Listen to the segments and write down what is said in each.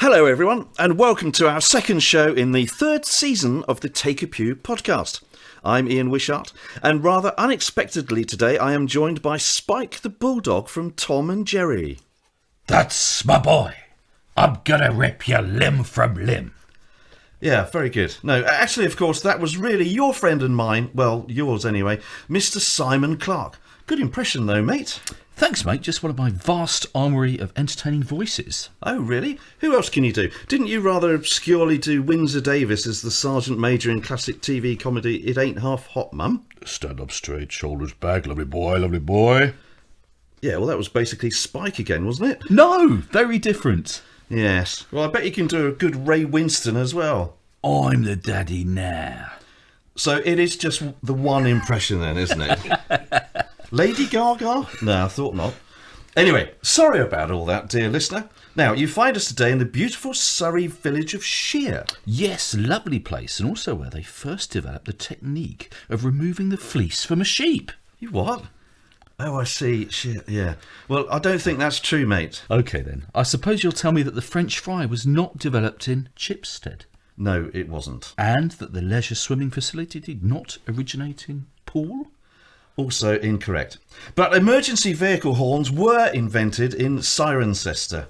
Hello everyone, and welcome to our second show in the third season of the Take a Pew podcast. I'm Ian Wishart, and rather unexpectedly today I am joined by Spike the Bulldog from Tom and Jerry. That's my boy. I'm gonna rip you limb from limb. Yeah, very good. No, actually, of course, that was really your friend and mine, well, yours anyway, Mr. Simon Clark. Good impression though, mate. Thanks, mate. Just one of my vast armoury of entertaining voices. Oh, really? Who else can you do? Didn't you rather obscurely do Windsor Davis as the Sergeant Major in classic TV comedy It Ain't Half Hot, Mum? Stand up straight, shoulders back, lovely boy, lovely boy. Yeah, well, that was basically Spike again, wasn't it? No, very different. Yes. Well, I bet you can do a good Ray Winston as well. I'm the daddy now. So it is just the one impression then, isn't it? Lady Gaga? No, I thought not. Anyway, sorry about all that, dear listener. Now, you find us today in the beautiful Surrey village of Shear. Yes, lovely place, and also where they first developed the technique of removing the fleece from a sheep. You what? Oh, I see. Shit, yeah. Well, I don't think that's true, mate. OK, then. I suppose you'll tell me that the French fry was not developed in Chipstead. No, it wasn't. And that the leisure swimming facility did not originate in Poole? Also incorrect. But emergency vehicle horns were invented in Cirencester.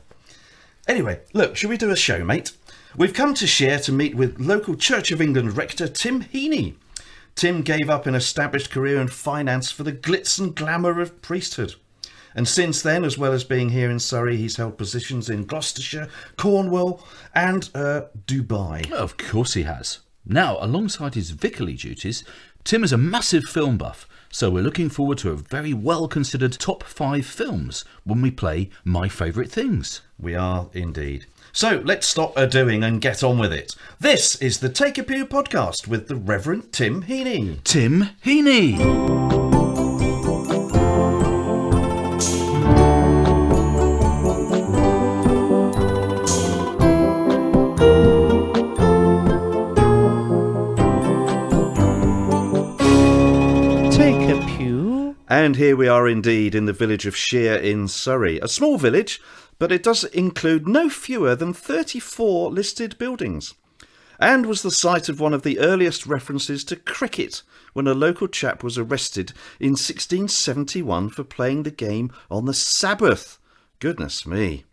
Anyway, look, shall we do a show, mate? We've come to Shear to meet with local Church of England Rector Tim Heaney. Tim gave up an established career in finance for the glitz and glamour of priesthood. And since then, as well as being here in Surrey, he's held positions in Gloucestershire, Cornwall and Dubai. Of course he has. Now, alongside his vicarly duties, Tim is a massive film buff, so we're looking forward to a very well-considered top 5 films when we play My Favourite Things. We are indeed. So let's stop a-doing and get on with it. This is the Take a Pew podcast with the Reverend Tim Heaney. Tim Heaney! And here we are indeed in the village of Shear in Surrey. A small village, but it does include no fewer than 34 listed buildings. And was the site of one of the earliest references to cricket, when a local chap was arrested in 1671 for playing the game on the Sabbath. Goodness me.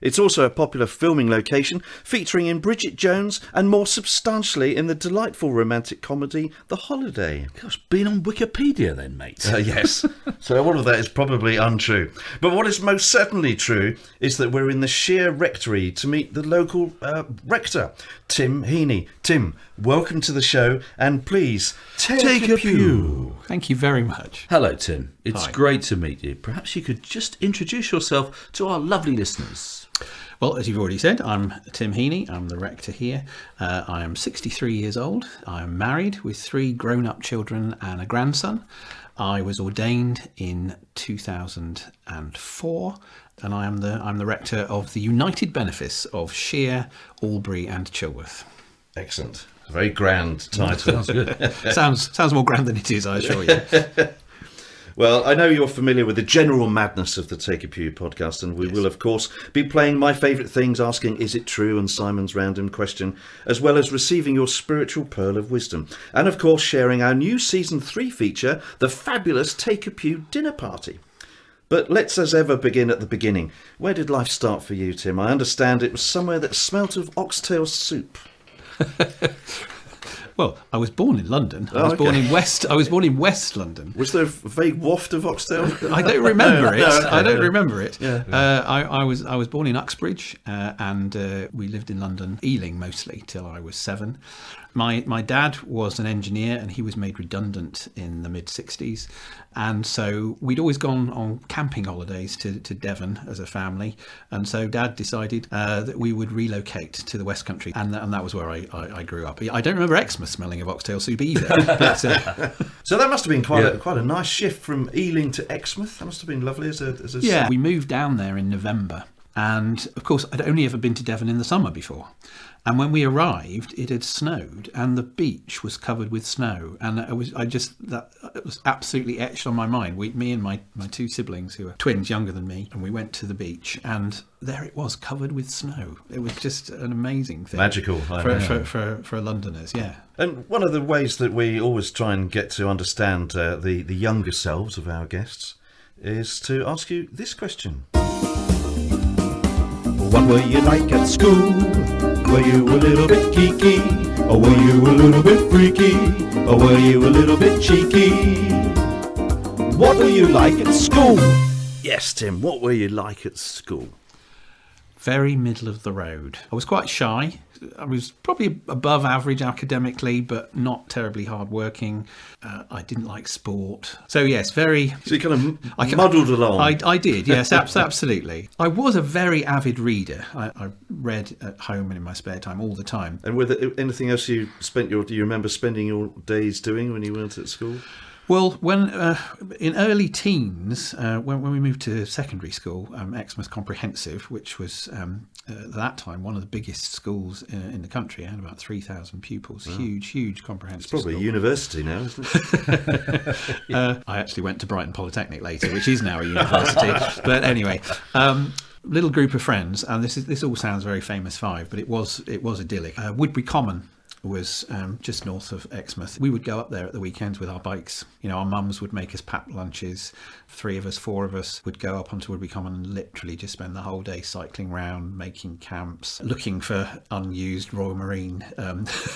It's also a popular filming location, featuring in Bridget Jones and more substantially in the delightful romantic comedy The Holiday. Gosh, been on Wikipedia then, mate. Yes. So all of that is probably untrue. But what is most certainly true is that we're in the Shear Rectory to meet the local rector, Tim Heaney. Tim, welcome to the show, and please take a pew. Thank you very much. Hello, Tim. It's Hi. Great to meet you. Perhaps you could just introduce yourself to our lovely listeners. Well, as you've already said, I'm Tim Heaney. I'm the rector here. I am 63 years old. I am married with 3 grown-up children and a grandson. I was ordained in 2004, and I'm the rector of the United Benefice of Shear, Albury and Chilworth. Excellent. Very grand title. Sounds good. Sounds more grand than it is, I assure you. Well, I know you're familiar with the general madness of the Take a Pew podcast, and we will, of course, be playing My Favourite Things, asking Is It True and Simon's random question, as well as receiving your spiritual pearl of wisdom. And, of course, sharing our new Season 3 feature, the fabulous Take a Pew dinner party. But let's, as ever, begin at the beginning. Where did life start for you, Tim? I understand it was somewhere that smelt of oxtail soup. Well, I was born in London. I was born in West London. Was there a vague waft of oxtail? I don't remember it. Okay. I don't remember it. Yeah. I was born in Uxbridge, and we lived in London, Ealing mostly, till I was 7. My dad was an engineer, and he was made redundant in the mid-60s. And so we'd always gone on camping holidays to Devon as a family. And so Dad decided that we would relocate to the West Country. And that was where I grew up. I don't remember Exmouth smelling of oxtail soup either. But, so that must have been quite a nice shift from Ealing to Exmouth. That must have been lovely as a yeah, we moved down there in November. And of course, I'd only ever been to Devon in the summer before. And when we arrived, it had snowed and the beach was covered with snow. And it was absolutely etched on my mind. Me and my two siblings, who are twins younger than me, and we went to the beach and there it was, covered with snow. It was just an amazing thing. Magical. For Londoners, yeah. And one of the ways that we always try and get to understand the younger selves of our guests is to ask you this question. What were you like at school? Were you a little bit geeky? Or were you a little bit freaky? Or were you a little bit cheeky? What were you like at school? Yes, Tim, what were you like at school? Very middle of the road. I was quite shy. I was probably above average academically, but not terribly hardworking. I didn't like sport. So yes, very... So you kind of muddled along. I did, yes, absolutely. I was a very avid reader. I read at home and in my spare time all the time. And were there anything else do you remember spending your days doing when you weren't at school? Well, when in early teens, when we moved to secondary school, Exmouth Comprehensive, which was at that time one of the biggest schools in the country, had about 3,000 pupils. Wow. Huge comprehensive school. It's probably a university now, isn't it? I actually went to Brighton Polytechnic later, which is now a university. But anyway. Little group of friends, and this all sounds very Famous Five, but it was idyllic. Woodbury Common was just north of Exmouth. We would go up there at the weekends with our bikes. You know, our mums would make us packed lunches. 3 of us, 4 of us would go up onto Woodbury Common and literally just spend the whole day cycling round, making camps, looking for unused Royal Marine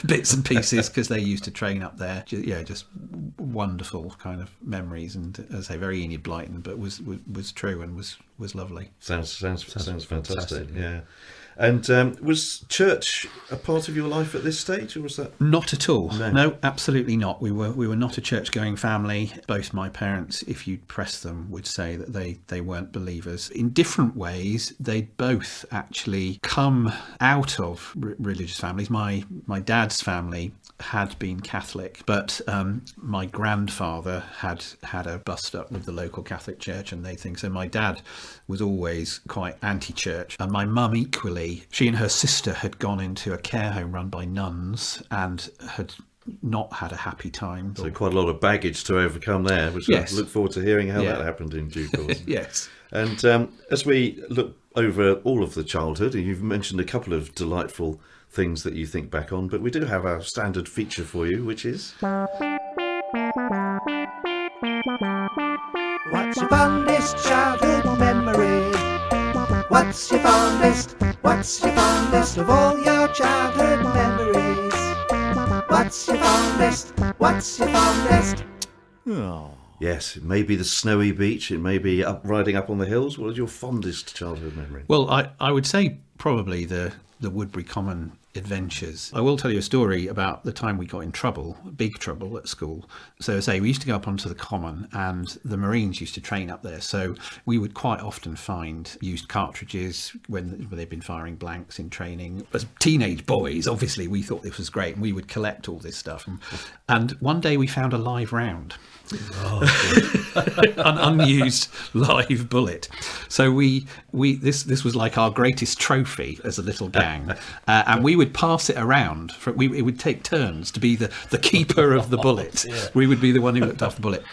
bits and pieces because they used to train up there. Just wonderful kind of memories, and as I say, very Enid Blyton, but was true and was lovely. Sounds fantastic. Yeah. And was church a part of your life at this stage, or was that? Not at all. No, absolutely not. We were not a church-going family. Both my parents, if you'd press them, would say that they weren't believers. In different ways, they'd both actually come out of religious families. My dad's family had been Catholic, but my grandfather had a bust up with the local Catholic church, and they think so. My dad was always quite anti-church, and my mum equally. She and her sister had gone into a care home run by nuns and had not had a happy time. So quite a lot of baggage to overcome there, which yes. I look forward to hearing how that happened in due course. Yes. And as we look over all of the childhood, and you've mentioned a couple of delightful things that you think back on, but we do have our standard feature for you, which is... What's your fondest childhood memory? What's your fondest of all your childhood memories? What's your fondest? Oh. Yes, it may be the snowy beach, it may be riding up on the hills. What is your fondest childhood memory? Well, I would say probably the Woodbury Common adventures. I will tell you a story about the time we got in trouble, big trouble at school. So say we used to go up onto the common, and the Marines used to train up there. So we would quite often find used cartridges when they'd been firing blanks in training. As teenage boys, obviously, we thought this was great, and we would collect all this stuff. And one day we found a live round. An unused live bullet. So this was like our greatest trophy as a little gang, and we would pass it around. It would take turns to be the keeper of the bullet. We would be the one who looked after the bullet.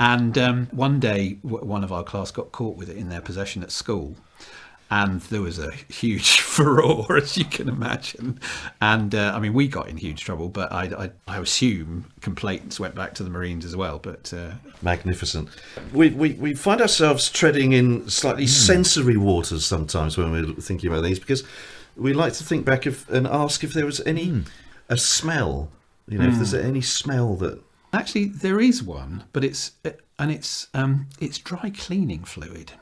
And one day, one of our class got caught with it in their possession at school. And there was a huge furore, as you can imagine. And I mean, we got in huge trouble, but I assume complaints went back to the Marines as well. But magnificent. We find ourselves treading in slightly sensory waters sometimes when we're thinking about these, because we like to think back and ask if there was a smell. You know, if there's any smell that. Actually, there is one, but it's dry cleaning fluid.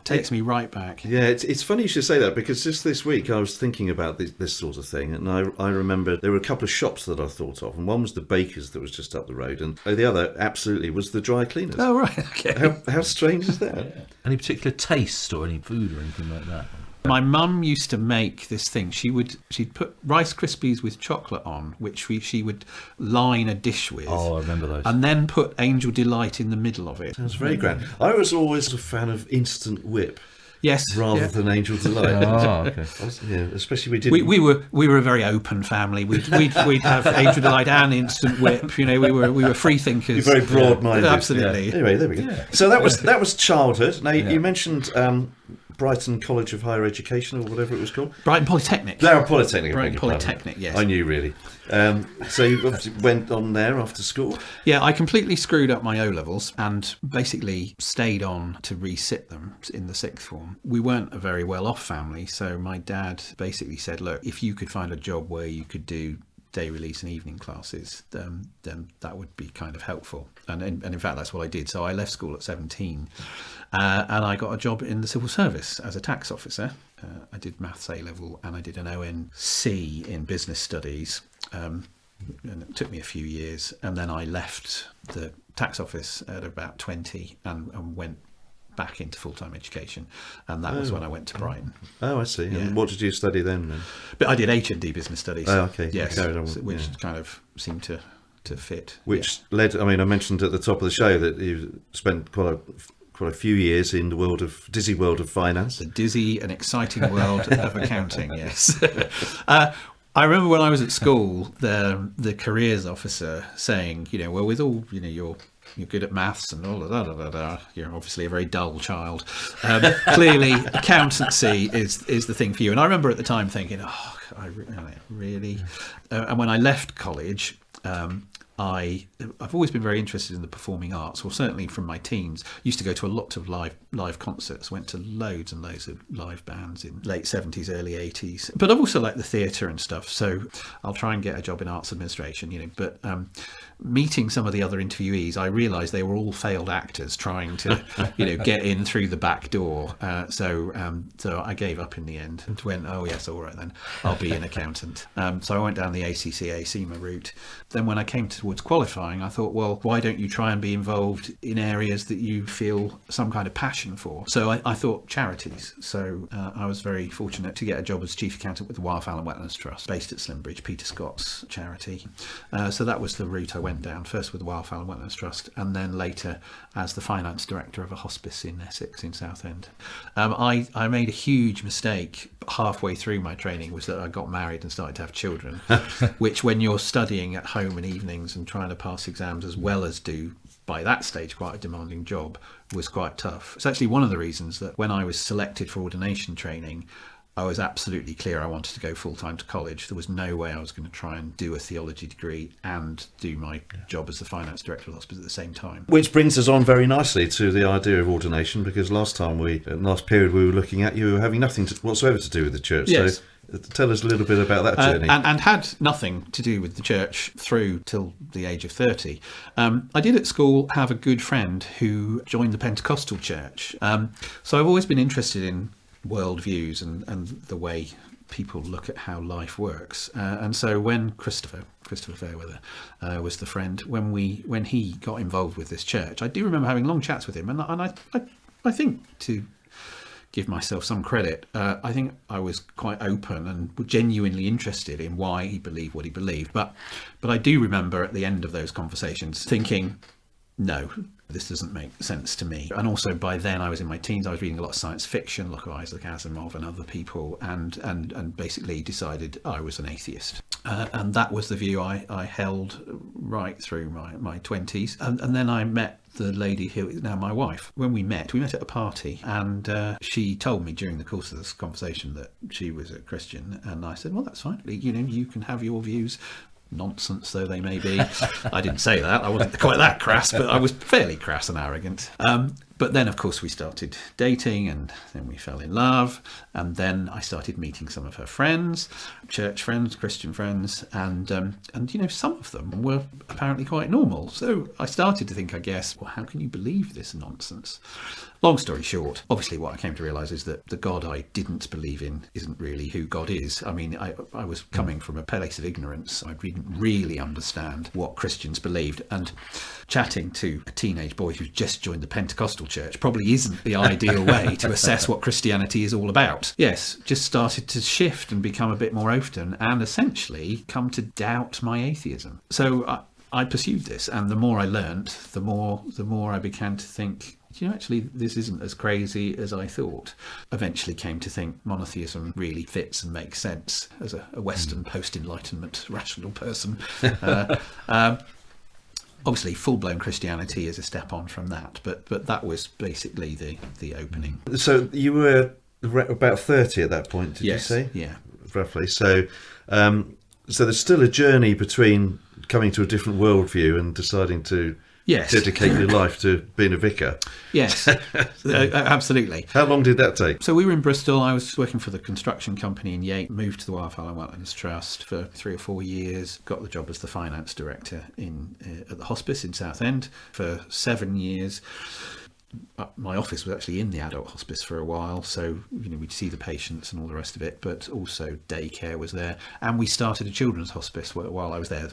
Takes me right back. Yeah, it's funny you should say that, because just this week I was thinking about this sort of thing, and I remember there were a couple of shops that I thought of, and one was the baker's that was just up the road, and the other absolutely was the dry cleaners. Oh right, okay. How strange is that? Yeah. Any particular taste or any food or anything like that? My mum used to make this thing. She'd put Rice Krispies with chocolate on, which she would line a dish with. Oh, I remember those. And then put Angel Delight in the middle of it. Sounds very grand. I was always a fan of Instant Whip. Yes, rather yeah. than Angel Delight. Oh, okay. Yeah, especially we did. We were a very open family. We'd have Angel Delight and Instant Whip. You know, we were free thinkers. You're very broad-minded. Absolutely. Yeah. Anyway, there we go. Yeah. So that was childhood. Now you mentioned Brighton College of Higher Education, or whatever it was called. Brighton Polytechnic. Polytechnic. Brighton Polytechnic, yes. I knew, really. So you obviously went on there after school. Yeah, I completely screwed up my O-levels and basically stayed on to resit them in the sixth form. We weren't a very well-off family, so my dad basically said, look, if you could find a job where you could do day release and evening classes, then that would be kind of helpful. And in fact, that's what I did. So I left school at 17 and I got a job in the civil service as a tax officer. I did maths A-level and I did an ONC in business studies. And it took me a few years. And then I left the tax office at about 20 and went back into full-time education, and that was when I went to Brighton. Oh, I see. Yeah. And what did you study then? But I did H&D business studies. Oh, okay. Yes, Carried on, which kind of seemed to fit. Which led. I mean, I mentioned at the top of the show that you spent quite a few years in the dizzy world of finance. The dizzy and exciting world of accounting. Yes. I remember when I was at school, the careers officer saying, you know, well, with all, you know, you're good at maths and all of that. You're obviously a very dull child. Clearly, accountancy is the thing for you. And I remember at the time thinking, oh, really? And when I left college, I've always been very interested in the performing arts, or certainly from my teens. Used to go to a lot of live concerts, went to loads and loads of live bands in late 70s, early 80s. But I've also liked the theatre and stuff, so I'll try and get a job in arts administration, you know. But meeting some of the other interviewees, I realised they were all failed actors trying to, you know, get in through the back door. So I gave up in the end and went, oh yes, all right then, I'll be an accountant. So I went down the ACCA CIMA route. Then when I came towards qualifying, I thought, well, why don't you try and be involved in areas that you feel some kind of passion for? So I thought charities. So I was very fortunate to get a job as chief accountant with the Wildfowl and Wetlands Trust, based at Slimbridge, Peter Scott's charity. So that was the route I went down, first with the Wildfowl and Wetlands Trust, and then later as the finance director of a hospice in Essex, in Southend. I made a huge mistake halfway through my training, was that I got married and started to have children, which when you're studying at home in evenings and trying to pass exams as well as do, by that stage, quite a demanding job, was quite tough. It's actually one of the reasons that when I was selected for ordination training, I was absolutely clear I wanted to go full-time to college. There was no way I was going to try and do a theology degree and do my job as the finance director of the hospital at the same time. Which brings us on very nicely to the idea of ordination, because last period we were looking at, you were having nothing whatsoever to do with the church. Yes. So tell us a little bit about that journey. And had nothing to do with the church through till the age of 30. I did at school have a good friend who joined the Pentecostal church. So I've always been interested in worldviews and the way people look at how life works. And so when Christopher Fairweather was the friend, when he got involved with this church, I do remember having long chats with him. And I think, to give myself some credit, I think I was quite open and genuinely interested in why he believed what he believed. But I do remember at the end of those conversations thinking, no, this doesn't make sense to me. And also by then I was in my teens, I was reading a lot of science fiction, like Isaac Asimov and other people, and basically decided I was an atheist. And that was the view I held right through my 20s. And then I met the lady who is now my wife. When we met at a party, and she told me during the course of this conversation that she was a Christian, and I said, well, that's fine. You know, you can have your views, nonsense though they may be. I didn't say that. I wasn't quite that crass, but I was fairly crass and arrogant. But then, of course, we started dating, and then we fell in love. And then I started meeting some of her friends, church friends, Christian friends, and you know, some of them were apparently quite normal. So I started to think, I guess, well, how can you believe this nonsense? Long story short, obviously what I came to realise is that the God I didn't believe in isn't really who God is. I mean, I was coming from a place of ignorance. I didn't really understand what Christians believed. And chatting to a teenage boy who's just joined the Pentecostal church probably isn't the ideal way to assess what Christianity is all about. Yes, just started to shift and become a bit more open, and essentially come to doubt my atheism. So I pursued this, and the more I learnt, the more I began to think, actually this isn't as crazy as I thought. Eventually came to think monotheism really fits and makes sense as a Western post-Enlightenment rational person. Obviously, full-blown Christianity is a step on from that, but that was basically the opening. So you were about 30 at that point, did Yes, you say? yeah. Roughly. So there's still a journey between coming to a different worldview and deciding to Yes. dedicate your life to being a vicar. Yes, absolutely. How long did that take? So we were in Bristol. I was working for the construction company in Yate, moved to the Wildflower and Wetlands Trust for 3 or 4 years, got the job as the finance director at the hospice in Southend for 7 years. My office was actually in the adult hospice for a while, so we'd see the patients and all the rest of it, but also daycare was there, and we started a children's hospice while I was there,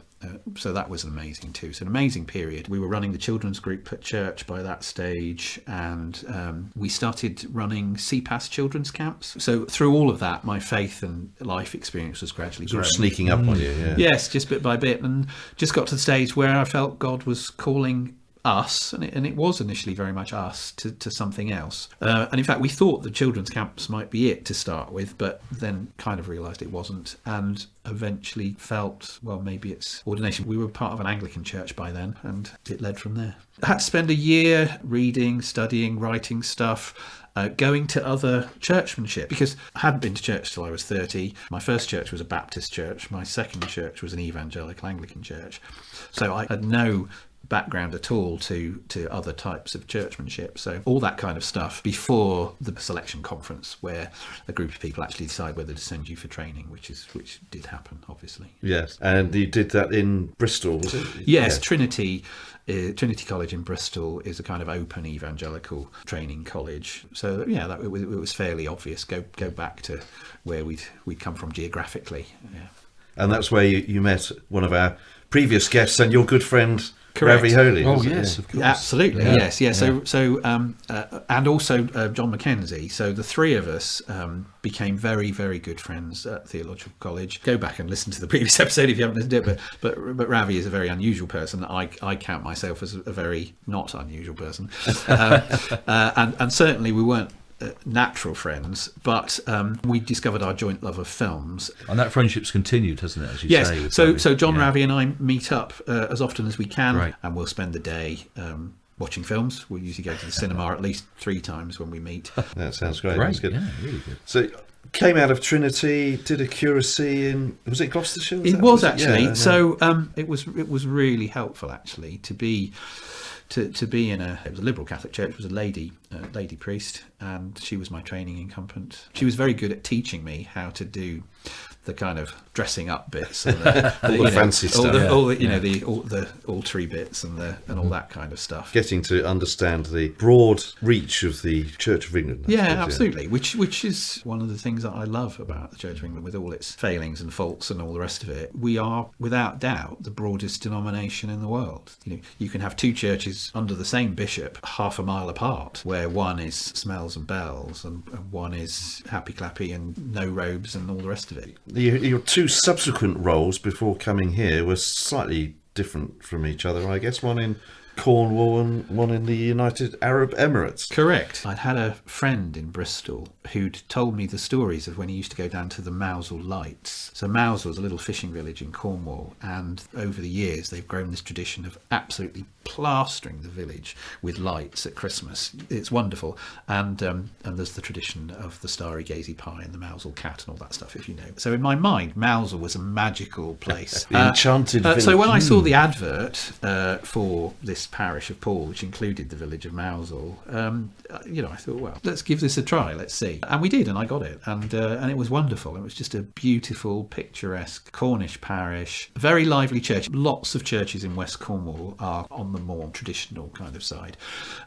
so that was amazing too. So an amazing period. We were running the children's group at church by that stage, and we started running CPAS children's camps. So through all of that, my faith and life experience was gradually Sort growing. of sneaking up on you, yeah. Yes, just bit by bit, and just got to the stage where I felt God was calling us, and it was initially very much us, to something else. And in fact, we thought the children's camps might be it to start with, but then kind of realised it wasn't, and eventually felt, well, maybe it's ordination. We were part of an Anglican church by then, and it led from there. I had to spend a year reading, studying, writing stuff, going to other churchmanship, because I hadn't been to church till I was 30. My first church was a Baptist church. My second church was an evangelical Anglican church. So I had no background at all to other types of churchmanship, so all that kind of stuff before the selection conference, where a group of people actually decide whether to send you for training, which did happen, obviously. Yes, and you did that in Bristol, was it? Yes, Yeah. Trinity College in Bristol is a kind of open evangelical training college, so yeah, it was fairly obvious. Go back to where we'd come from geographically. Yeah. And that's where you met one of our previous guests and your good friend, Correct. Ravi Holy. Oh, was it? yes, Yeah. of course. Absolutely, Yeah. yes, yeah. So and also John Mackenzie. So the three of us became very, very good friends at Theological College. Go back and listen to the previous episode if you haven't listened to it. But Ravi is a very unusual person. I count myself as a very not unusual person, and certainly we weren't natural friends, but we discovered our joint love of films. And that friendship's continued, hasn't it, as you Yes, say? with so Ravi? John, Yeah. Ravi and I meet up as often as we can, Right. and we'll spend the day watching films. We usually go to the cinema at least 3 times when we meet. That sounds great. Great, That's good. yeah, really good. So came out of Trinity, did a curacy in, was it Gloucestershire? It was Yeah, actually. yeah. So it was really helpful actually to be in it was a liberal Catholic church. It was a lady priest, and she was my training incumbent. She was very good at teaching me how to do the kind of dressing up bits, and the fancy stuff. all the altar bits and all that kind of stuff. Getting to understand the broad reach of the Church of England. I Yeah, suppose, absolutely. Which is one of the things that I love about the Church of England, with all its failings and faults and all the rest of it. We are, without doubt, the broadest denomination in the world. You can have 2 churches under the same bishop, half a mile apart, where one is smells and bells and one is happy clappy and no robes and all the rest of it. Your 2 subsequent roles before coming here were slightly different from each other, I guess. One in Cornwall and one in the United Arab Emirates. Correct. I'd had a friend in Bristol who'd told me the stories of when he used to go down to the Mousel Lights. So Mousel is a little fishing village in Cornwall, and over the years they've grown this tradition of absolutely plastering the village with lights at Christmas. It's wonderful. And there's the tradition of the starry gazy pie and the Mousel cat and all that stuff, if you know. So in my mind, Mousel was a magical place. The enchanted village. So when I saw the advert for this parish of Paul, which included the village of Mousel, I thought, well, let's give this a try, let's see. And we did, and I got it, and it was wonderful. It was just a beautiful, picturesque Cornish parish, very lively church. Lots of churches in West Cornwall are on the more traditional kind of side.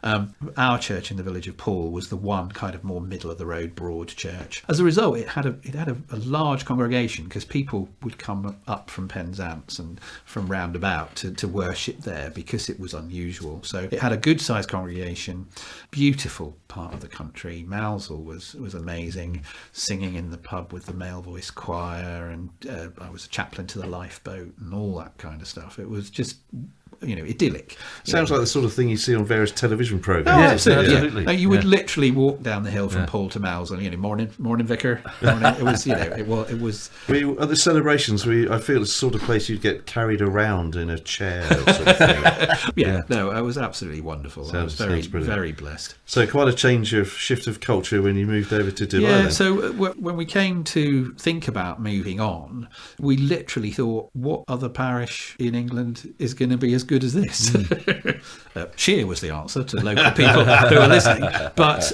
Our church in the village of Paul was the one kind of more middle of the road, broad church. As a result, it had a large congregation, because people would come up from Penzance and from roundabout to worship there, because it was unusual. So it had a good sized congregation, beautiful part of the country. Mousel was amazing, singing in the pub with the male voice choir, and I was a chaplain to the lifeboat and all that kind of stuff. It was idyllic. Sounds like the sort of thing you see on various television Oh, programmes. absolutely. Yeah. You would literally walk down the hill from Paul to Mal's and morning vicar. Morning. It was it was. At the celebrations, I feel it's the sort of place you'd get carried around in a chair sort of thing. No, it was absolutely wonderful. I was very blessed. So quite a shift of culture when you moved over to Dubai. Yeah, then. so when we came to think about moving on, we literally thought, what other parish in England is going to be as good as this? Shear was the answer to local people who are listening. But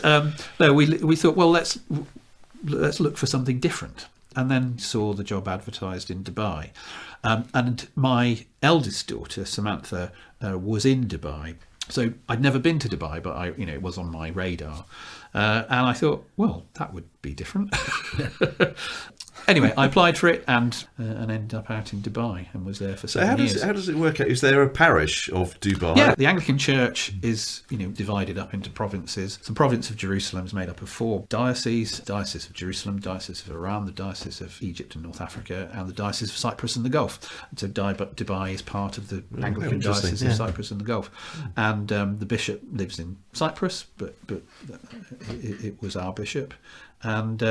no, we thought, well, let's look for something different. And then saw the job advertised in Dubai. And my eldest daughter, Samantha, was in Dubai. So I'd never been to Dubai, but it was on my radar. And I thought, well, that would be different. Anyway, I applied for it and ended up out in Dubai and was there for 7 years. So how does it work out? Is there a parish of Dubai? Yeah, the Anglican Church is divided up into provinces. The province of Jerusalem is made up of 4 dioceses: Diocese of Jerusalem, Diocese of Iran, the Diocese of Egypt and North Africa, and the Diocese of Cyprus and the Gulf. And so Dubai is part of the Anglican Diocese of Cyprus and the Gulf. And the bishop lives in Cyprus, but it was our bishop. And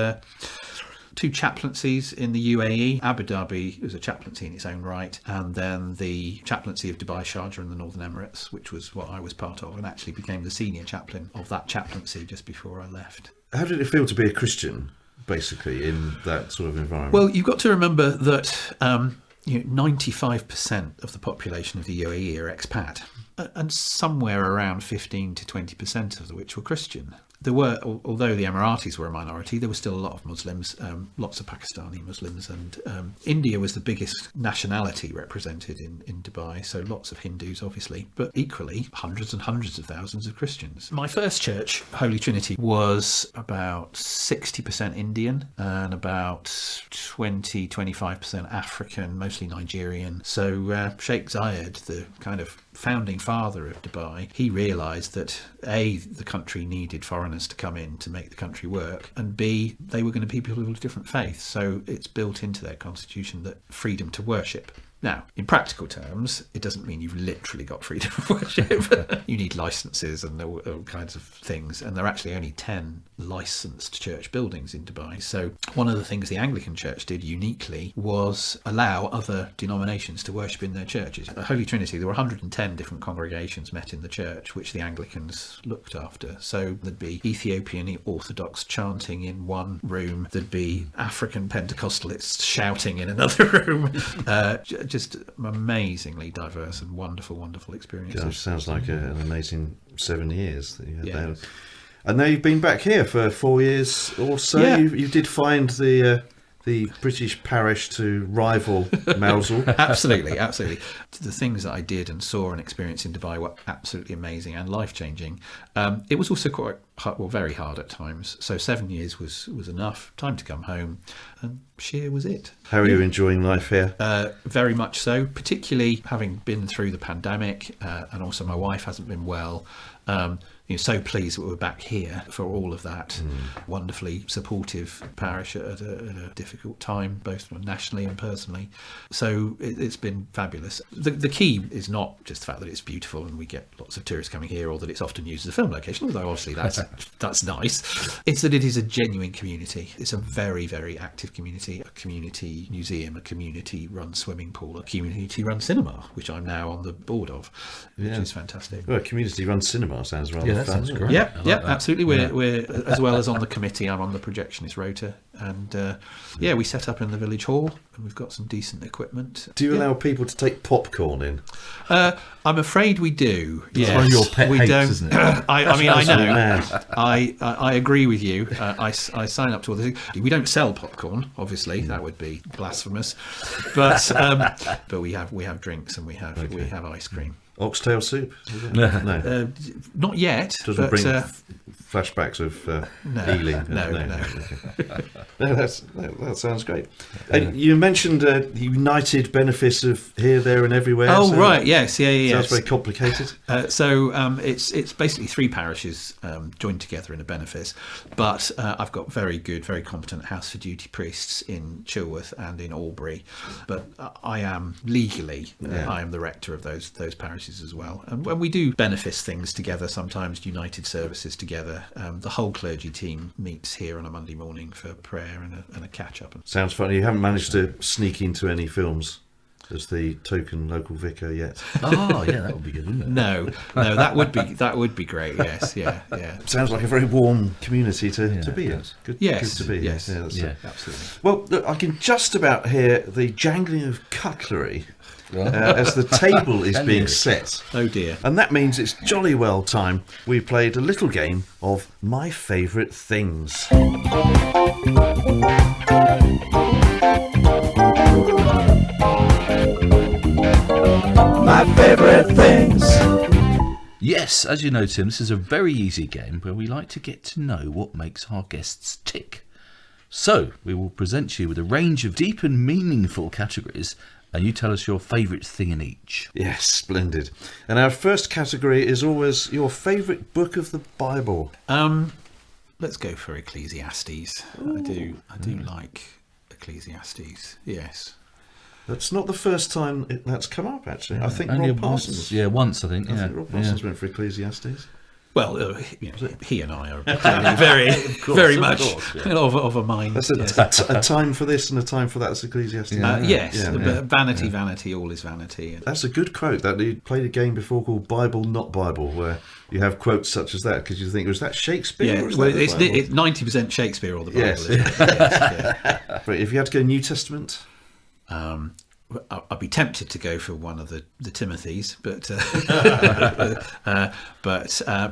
2 chaplaincies in the UAE. Abu Dhabi was a chaplaincy in its own right, and then the chaplaincy of Dubai, Sharjah and the Northern Emirates, which was what I was part of, and actually became the senior chaplain of that chaplaincy just before I left. How did it feel to be a Christian, basically, in that sort of environment? Well, you've got to remember that 95% of the population of the UAE are expat, and somewhere around 15 to 20% of which were Christian. There were, although the Emiratis were a minority, there were still a lot of Muslims, lots of Pakistani Muslims, and India was the biggest nationality represented in Dubai, so lots of Hindus, obviously, but equally hundreds and hundreds of thousands of Christians. My first church, Holy Trinity, was about 60% Indian and about 20-25% African, mostly Nigerian. So Sheikh Zayed, the kind of founding father of Dubai, he realised that A, the country needed foreigners to come in to make the country work, and B, they were going to be people of different faiths. So it's built into their constitution that freedom to worship. Now, in practical terms, it doesn't mean you've literally got freedom of worship. You need licences and all kinds of things, and there are actually only 10 licensed church buildings in Dubai. So one of the things the Anglican Church did uniquely was allow other denominations to worship in their churches. At Holy Trinity, there were 110 different congregations met in the church, which the Anglicans looked after. So there'd be Ethiopian Orthodox chanting in one room, there'd be African Pentecostalists shouting in another room, just amazingly diverse and wonderful experiences. Gosh, sounds like an amazing 7 years that you had there. And now you've been back here for 4 years or so. Yeah. You did find the British parish to rival Mousel. Absolutely. The things that I did and saw and experienced in Dubai were absolutely amazing and life-changing. It was also quite very hard at times. So 7 years was enough. Time to come home, and Sheer was it. How are you enjoying life here? Very much so, particularly having been through the pandemic, and also my wife hasn't been well. So pleased that we're back here for all of that. Wonderfully supportive parish at a difficult time, both nationally and personally. So it's been fabulous. The key is not just the fact that it's beautiful and we get lots of tourists coming here, or that it's often used as a film location, although obviously that's nice. It's that it is a genuine community. It's a very, very active community, a community museum, a community-run swimming pool, a community-run cinema, which I'm now on the board of, which is fantastic. Well, community-run cinema sounds rather fun. That sounds great. Yeah, That. absolutely. We're as well as on the committee, I'm on the projectionist rota, and we set up in the village hall, and we've got some decent equipment. Do you allow people to take popcorn in? I'm afraid we do. It's one of your pet we hates, don't. isn't it? I mean, I know. Mad. I agree with you. I sign up to all this. We don't sell popcorn, obviously. That would be blasphemous. But we have drinks and we have ice cream. Oxtail soup? No. Not yet. Doesn't but, bring flashbacks of Ealing. No. Okay. No, that sounds great. And you mentioned the united benefice of here, there, and everywhere. Oh, right. Yes. Yeah. Sounds very complicated. It's basically 3 parishes joined together in a benefice, but I've got very good, very competent house for duty priests in Chilworth and in Albury. But I am legally, I am the rector of those parishes services as well. And when we do benefice things together, sometimes united services together, the whole clergy team meets here on a Monday morning for prayer and a catch-up. Sounds funny. You haven't managed to sneak into any films as the token local vicar yet. Oh, yeah, that would be good, wouldn't it? No, that would be great. Yes, yeah. Sounds like a very warm community to be in. Good to be. Yes, yeah, absolutely. Well, look, I can just about hear the jangling of cutlery as the table is being set. Oh dear. And that means it's jolly well time we played a little game of My Favourite Things. My favourite things. Yes, as you know, Tim, this is a very easy game where we like to get to know what makes our guests tick. So, we will present you with a range of deep and meaningful categories, and you tell us your favourite thing in each. Yes, splendid. And our first category is always your favourite book of the Bible. Let's go for Ecclesiastes. Ooh. I do like Ecclesiastes. Yes. That's not the first time that's come up, actually. I think Only Rob Parsons. once. Yeah, once, I think. I think Rob Parsons went for Ecclesiastes. Well, he and I are clearly very much of a mind. That's a time for this and a time for that. That's Ecclesiastes. But vanity, all is vanity. That's a good quote. That you played a game before called Bible Not Bible, where you have quotes such as that because you think, was that Shakespeare? Yeah, or is well, that it's the Bible? 90% Shakespeare or the Bible. Yes. Isn't it? Yes. Right, if you had to go New Testament. I'd be tempted to go for one of the Timothys, but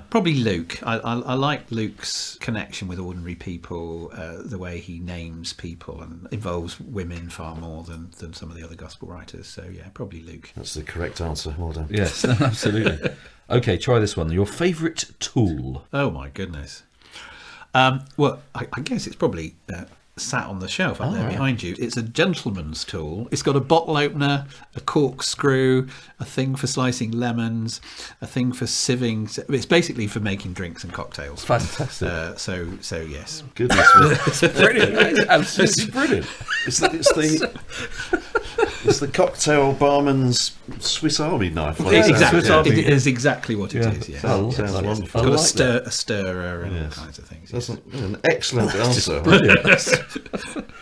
probably Luke. I like Luke's connection with ordinary people, the way he names people and involves women far more than some of the other gospel writers. So yeah, probably Luke. That's the correct answer. Well done. Yes, absolutely. Okay, try this one. Your favourite tool? Oh my goodness. Well, I guess it's probably sat on the shelf up there behind you. It's a gentleman's tool. It's got a bottle opener, a corkscrew, a thing for slicing lemons, a thing for sieving. It's basically for making drinks and cocktails. Fantastic. So yes. Goodness me. It's brilliant. It's absolutely brilliant. It's the cocktail barman's Swiss Army knife. Exactly. It is exactly what it is. Yeah. Sounds wonderful. It's got a stirrer and all kinds of things. That's an excellent answer. Brilliant.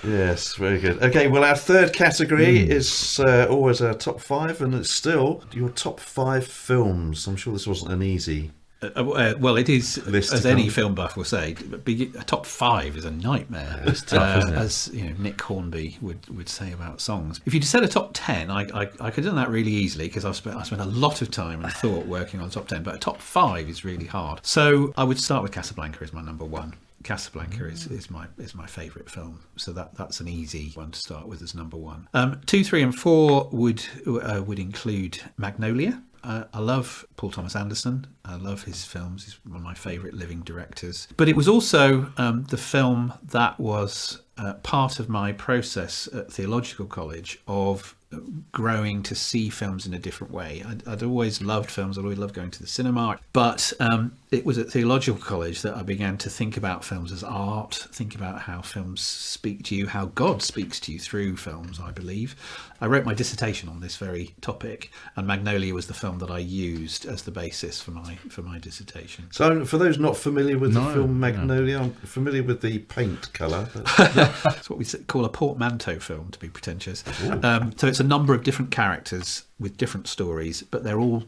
Yes, very good. Okay, well, our third category is always our top 5, and it's still your top 5 films. I'm sure this wasn't an easy. Well, it is, list as to any come. film buff will say. A top 5 is a nightmare. It's tough, isn't it? As Nick Hornby would say about songs. If you said a top 10, I could have done that really easily because I spent a lot of time and thought working on the top 10. But a top 5 is really hard. So I would start with Casablanca as my number 1. Casablanca is my favourite film, so that's an easy one to start with as number 1. 2, 3, and 4 would include Magnolia. I love Paul Thomas Anderson. I love his films. He's one of my favourite living directors. But it was also the film that was part of my process at theological college of growing to see films in a different way. I'd always loved films. I'd always loved going to the cinema. But it was at theological college that I began to think about films as art, think about how films speak to you, how God speaks to you through films, I believe. I wrote my dissertation on this very topic, and Magnolia was the film that I used as the basis for my dissertation. So for those not familiar with the film Magnolia, I'm familiar with the paint colour. It's what we call a portmanteau film, to be pretentious. So it's a number of different characters with different stories, but they're all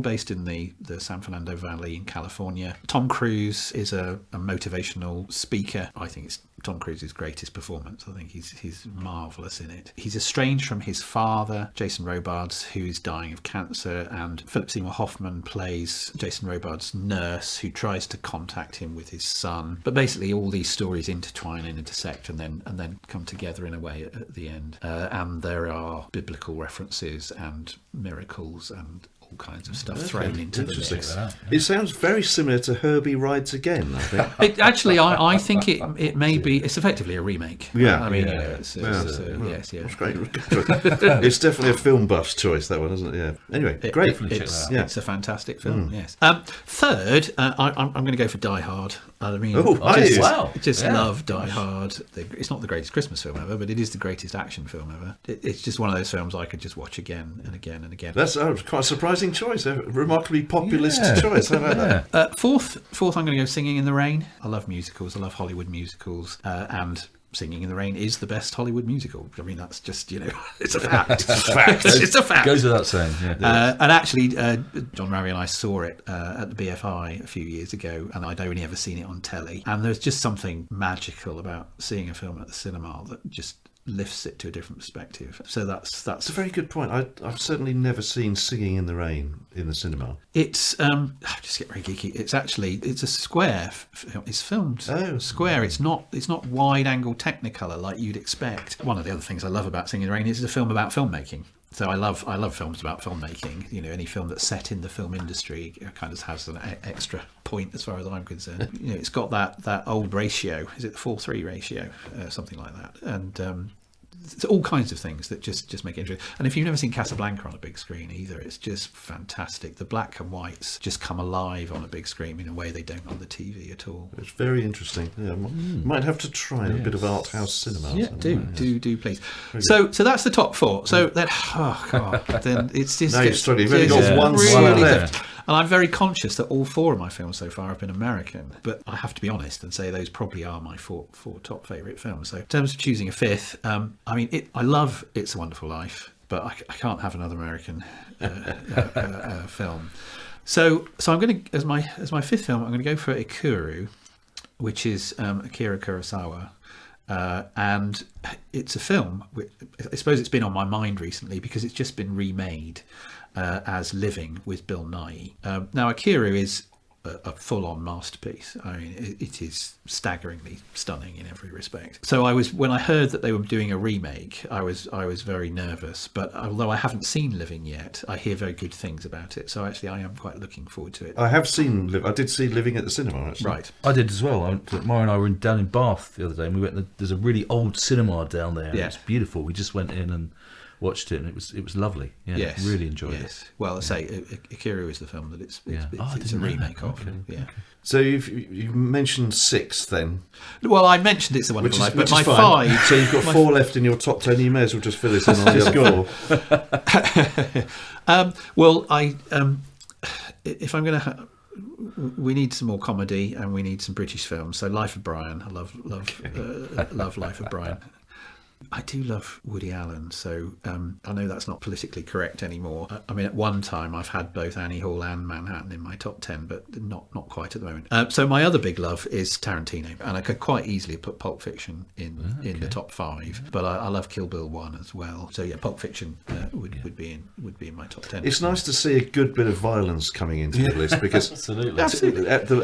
based in the San Fernando Valley in California. Tom Cruise is a motivational speaker. I think it's Tom Cruise's greatest performance. I think he's marvellous in it. He's estranged from his father, Jason Robards, who is dying of cancer, and Philip Seymour Hoffman plays Jason Robards' nurse, who tries to contact him with his son. But basically all these stories intertwine and intersect and then come together in a way at the end. And there are biblical references and miracles and all kinds of stuff thrown into the mix. It sounds very similar to Herbie Rides Again, I think. I think it may be. It's effectively a remake. Yeah. I mean, Yes, yes. great. It's definitely a film buff's choice, that one, isn't it? Yeah. Anyway, great. It's a fantastic film. Yes. Third, I'm going to go for Die Hard. I mean, Oh, are you? Wow. just Yeah. love Die Hard. It's not the greatest Christmas film ever, but it is the greatest action film ever. It's just one of those films I could just watch again and again and again. That's quite a surprising choice. A remarkably populist Yeah. choice. How about that? Fourth, I'm going to go Singing in the Rain. I love musicals. I love Hollywood musicals, and Singing in the Rain is the best Hollywood musical. I mean, that's just, it's a fact. It's a fact. It's a fact. Goes without saying. Yeah. And actually, John Ravi and I saw it at the BFI a few years ago, and I'd only ever seen it on telly. And there's just something magical about seeing a film at the cinema that just lifts it to a different perspective. So that's It's a very good point. I've certainly never seen Singing in the Rain in the cinema. It's I just get very geeky. It's a square. It's filmed square. It's not wide angle Technicolor like you'd expect. One of the other things I love about Singing in the Rain is it's a film about filmmaking. So I love films about filmmaking. Any film that's set in the film industry kind of has an extra point as far as I'm concerned. It's got that old ratio. Is it the 4:3 ratio? Something like that. And it's all kinds of things that just make it interesting. And if you've never seen Casablanca on a big screen either, it's just fantastic. The black and whites just come alive on a big screen in a way they don't on the TV at all. It's very interesting. Yeah, might have to try a bit of art house cinema. Yeah, do please. So that's the top four. So then, then it's just Now you're struggling. You've only it's got one really slot left. difficult. And I'm very conscious that all four of my films so far have been American, but I have to be honest and say those probably are my four top favourite films. So in terms of choosing a fifth, I love It's a Wonderful Life, but I can't have another American film. So I'm going to, as my fifth film, I'm going to go for Ikuru, which is Akira Kurosawa. And it's a film, I suppose it's been on my mind recently because it's just been remade as Living with Bill Nighy. Now, Akira is a full-on masterpiece. I mean, it is staggeringly stunning in every respect. So when I heard that they were doing a remake, I was very nervous. But although I haven't seen Living yet, I hear very good things about it. So actually, I am quite looking forward to it. I did see Living at the cinema, actually. Right. I did as well. Maura and I were down in Bath the other day, and we went. There's a really old cinema down there. Yeah. It's beautiful. We just went in and watched it, and it was lovely. Yeah, Yes. really enjoyed it. Well, I say Akira is the film that it's I a didn't know remake that. of. Okay. Yeah. So you've mentioned six then, Well, I mentioned It's a Wonderful Life, but my fine. five. So you've got four left in your top 10. You may as well just fill it in on the other four. Well, if I'm going to, we need some more comedy and we need some British films. So Life of Brian, I love Life of Brian. I do love Woody Allen, so I know that's not politically correct anymore. I mean, at one time I've had both Annie Hall and Manhattan in my top 10, but not quite at the moment. So my other big love is Tarantino, and I could quite easily put Pulp Fiction in the top 5, but I love Kill Bill 1 as well. So yeah, Pulp Fiction would be in my top 10. It's nice to see a good bit of violence coming into the list because Absolutely.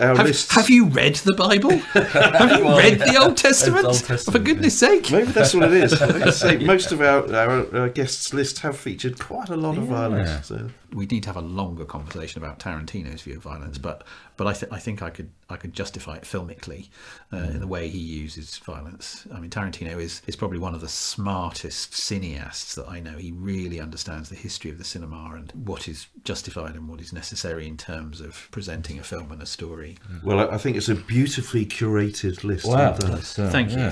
our lists. Have you read the Bible? Have you read the Old Testament? Old Testament, For goodness sake. Maybe that's what it is. Like I say, most of our guests' lists have featured quite a lot of violence. So. We need to have a longer conversation about Tarantino's view of violence, but I think I could justify it filmically in the way he uses violence. I mean, Tarantino is probably one of the smartest cineasts that I know. He really understands the history of the cinema and what is justified and what is necessary in terms of presenting a film and a story. Well, I think it's a beautifully curated list. Wow. Thank you.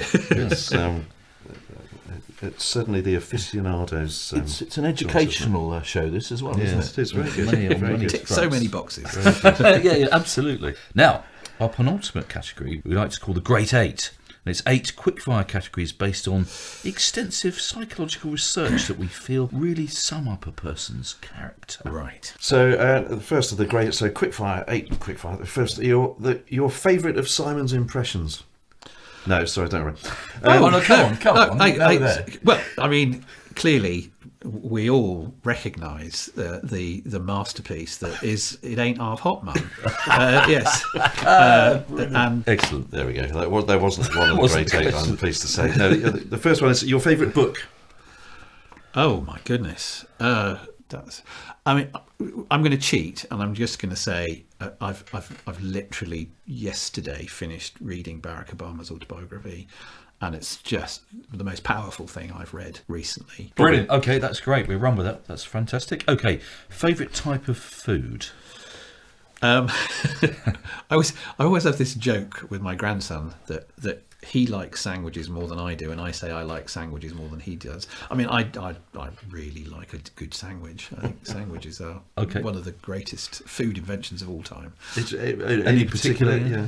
It's certainly the aficionados. It's an educational show, this as well, isn't it? It is very good. Many Ticks so many boxes. yeah, absolutely. Now, our penultimate category we like to call the Great Eight. And it's 8 quickfire categories based on extensive psychological research that we feel really sum up a person's character. Right. So the first of the great, so quickfire, 8 quickfire. The first, your favourite of Simon's impressions. No, sorry, don't worry. Come on. Well, I mean, clearly, we all recognise the masterpiece that is "It Ain't Half Hot, Mum." Yes, and Excellent. There we go. That wasn't one of the great 8. I'm pleased to say. No, the first one is your favourite book. oh my goodness, I mean, I'm going to cheat, and I'm just going to say I've literally yesterday finished reading Barack Obama's autobiography, and it's just the most powerful thing I've read recently. Brilliant. Okay, that's great. We'll run with that. That's fantastic. Okay, favourite type of food? I always have this joke with my grandson that he likes sandwiches more than I do, and I say I like sandwiches more than he does. I mean, I really like a good sandwich. I think sandwiches are one of the greatest food inventions of all time. Any particular? Yeah.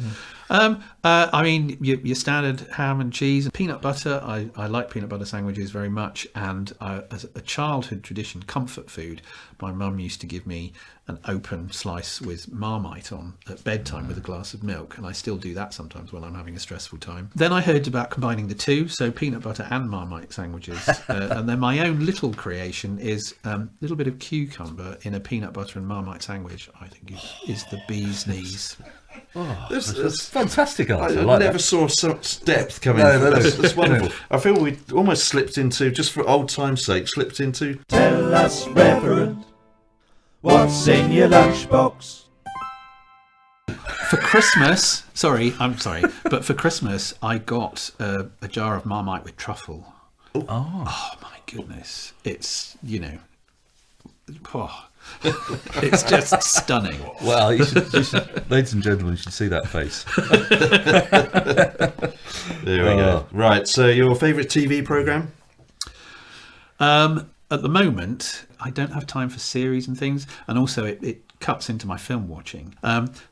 I mean, your standard ham and cheese, peanut butter. I like peanut butter sandwiches very much, and as a childhood tradition, comfort food. My mum used to give me an open slice with Marmite on at bedtime with a glass of milk, and I still do that sometimes when I'm having a stressful time. Then I heard about combining the two, so peanut butter and Marmite sandwiches, and then my own little creation is a little bit of cucumber in a peanut butter and Marmite sandwich. I think is the bee's knees. That's fantastic answer. I never saw such depth coming. That's wonderful. I feel we almost slipped into, just for old time's sake, Tell us, Reverend, what's in your lunchbox? For Christmas, but for Christmas I got a jar of Marmite with truffle. Oh my goodness! It's it's just stunning. Well, you should, ladies and gentlemen, you should see that face. There we go. Right, so your favourite TV programme? At the moment, I don't have time for series and things, and also it cuts into my film watching.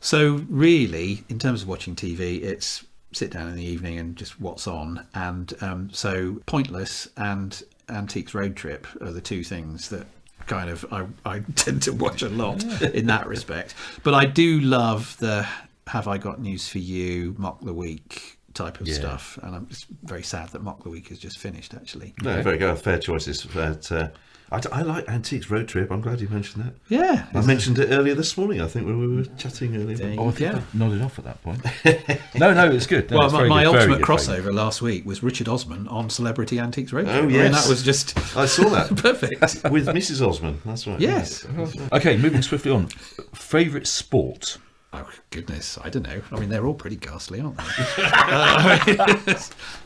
So really, in terms of watching TV, it's sit down in the evening and just what's on. And so Pointless and Antiques Road Trip are the two things that kind of I tend to watch a lot in that respect. But I do love the Have I Got News for You, Mock the Week type of stuff, and I'm just very sad that Mock the Week has just finished actually. No, very good, fair choices. But I like Antiques Road Trip. I'm glad you mentioned that. Yeah, I mentioned it earlier this morning. I think when we were chatting earlier. I think I nodded off at that point. No, it's good. No, well, it's very my good, ultimate crossover last week was Richard Osman on Celebrity Antiques Road Trip. Oh yes, I mean, that was just I saw that perfect with Mrs. Osman. That's right. Yes. That's right. Okay, moving swiftly on. Favourite sport? Oh goodness, I don't know. I mean, they're all pretty ghastly, aren't they?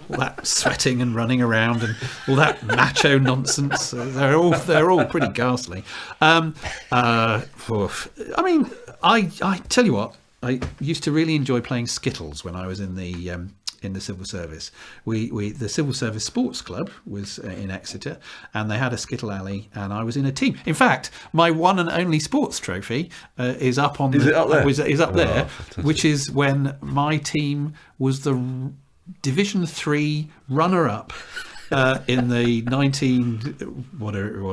All that sweating and running around and all that macho nonsense. They're all pretty ghastly. I mean, I tell you what, I used to really enjoy playing Skittles when I was in the civil service. The civil service sports club was in Exeter, and they had a Skittle alley, and I was in a team. In fact, my one and only sports trophy is up on. Is it up there? Is up there, fantastic. which is when my team was the Division 3 runner-up. In the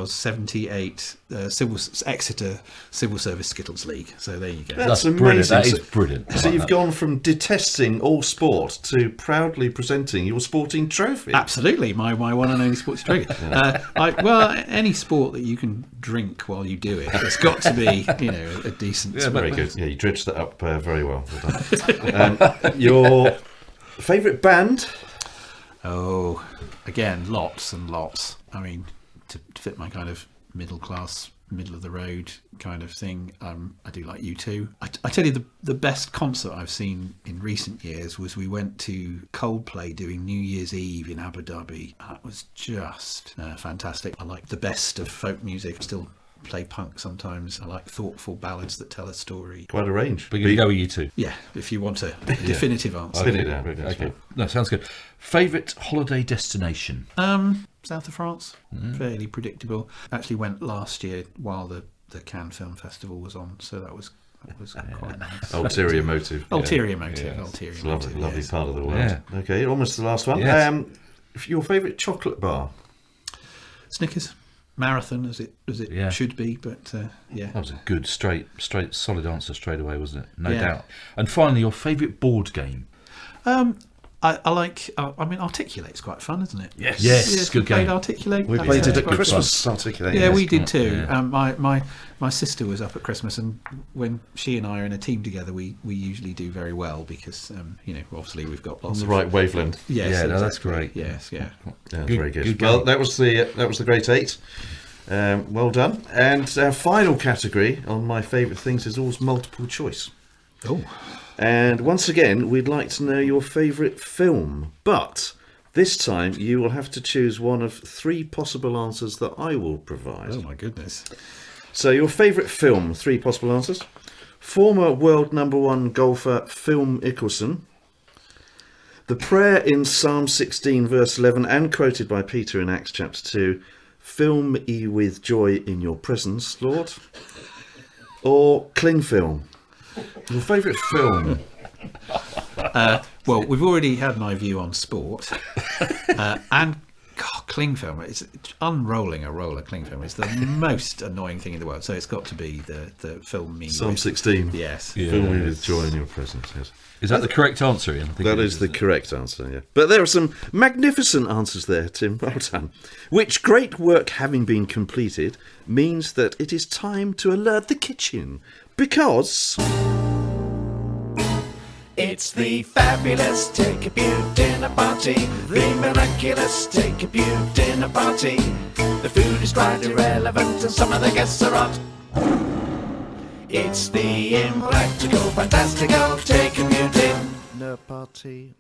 78 Exeter Civil Service Skittles League. So there you go. That's brilliant. amazing. That is brilliant. So you've gone from detesting all sport to proudly presenting your sporting trophy. Absolutely, my one and only sports trophy. Any sport that you can drink while you do it, it's got to be, a decent. Yeah, very good. Yeah, you dredged that up very well. Well done. Your favourite band? Oh, again, lots and lots. I mean, to fit my kind of middle class, middle of the road kind of thing, I do like U2. I tell you, the best concert I've seen in recent years was we went to Coldplay doing New Year's Eve in Abu Dhabi. That was just fantastic. I like the best of folk music. I still play punk sometimes. I like thoughtful ballads that tell a story. Quite a range. We're going to go with you two. Yeah, if you want a definitive answer. Spin it down. Okay. No, sounds good. Favourite holiday destination? South of France, fairly predictable. Actually went last year while the Cannes Film Festival was on, so that was quite nice. Ulterior motive. Ulterior motive. It's a lovely Yes. part of the world. Yeah. Okay, almost the last one. Yes. Your favourite chocolate bar? Snickers. Marathon as it should be, but yeah. That was a good, straight, solid answer straight away, wasn't it? No Yeah. doubt. And finally, your favourite board game? I like. I mean, Articulate's quite fun, isn't it? Yes, good played game. Articulate. We That's played it at quite Christmas. Articulate. Yeah, yes. we did too. Yeah. My sister was up at Christmas, and when she and I are in a team together, we usually do very well because obviously we've got lots On the of right wavelength. Yes, Yeah, no, exactly. that's great. Yes, yeah. Yeah, Good- very good. good Well, game. that was the great eight. Well done. And our final category on my favourite things is always multiple choice. Oh, And once again, we'd like to know your favourite film, but this time you will have to choose one of three possible answers that I will provide. oh my goodness. So your favourite film, three possible answers. Former world #1 golfer Phil Mickelson. The prayer in Psalm 16 verse 11 and quoted by Peter in Acts chapter 2, fill me with joy in your presence, Lord. Or cling film. Your favourite film? Well, we've already had my view on sport. And cling film, it's unrolling a roller. Cling film is the most annoying thing in the world. So it's got to be the film me. Psalm 16. Yes. Fill me with joy in your presence, yes. Is that the correct answer, Ian? I think That it is the correct answer, yeah. But there are some magnificent answers there, Tim. Well done. Which great work having been completed means that it is time to alert the kitchen. Because... It's the fabulous Take a Pew dinner party. The miraculous Take a Pew dinner party. The food is quite irrelevant and some of the guests are odd. It's the impractical, fantastical Take a Pew dinner party.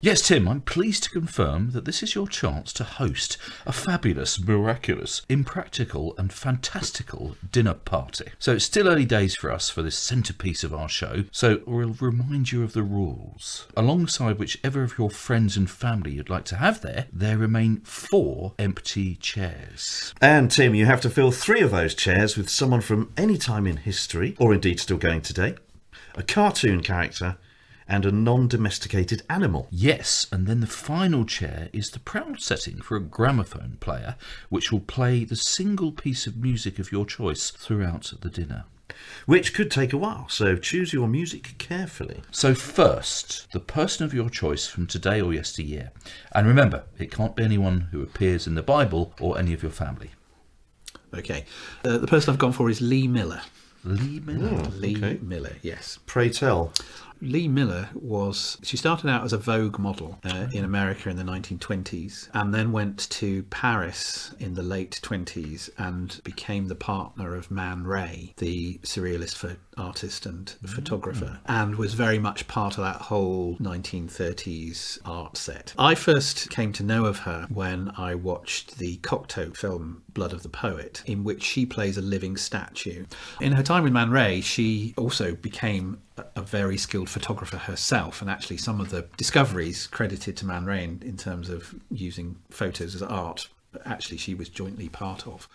Yes, Tim, I'm pleased to confirm that this is your chance to host a fabulous, miraculous, impractical and fantastical dinner party. So it's still early days for us for this centrepiece of our show, so we'll remind you of the rules. Alongside whichever of your friends and family you'd like to have there remain 4 empty chairs. And Tim, you have to fill 3 of those chairs with someone from any time in history, or indeed still going today, a cartoon character, and a non-domesticated animal. Yes, and then the final chair is the proud setting for a gramophone player, which will play the single piece of music of your choice throughout the dinner. Which could take a while, so choose your music carefully. So first, the person of your choice from today or yesteryear. And remember, it can't be anyone who appears in the Bible or any of your family. Okay. The person I've gone for is Lee Miller. Lee Miller? Lee Miller, yes. Pray tell. Lee Miller she started out as a Vogue model in America in the 1920s and then went to Paris in the late 20s and became the partner of Man Ray, the surrealist artist and photographer, and was very much part of that whole 1930s art set. I first came to know of her when I watched the Cocteau film Blood of the Poet, in which she plays a living statue. In her time with Man Ray, she also became a very skilled photographer herself, and actually some of the discoveries credited to Man Ray in terms of using photos as art, actually she was jointly part of.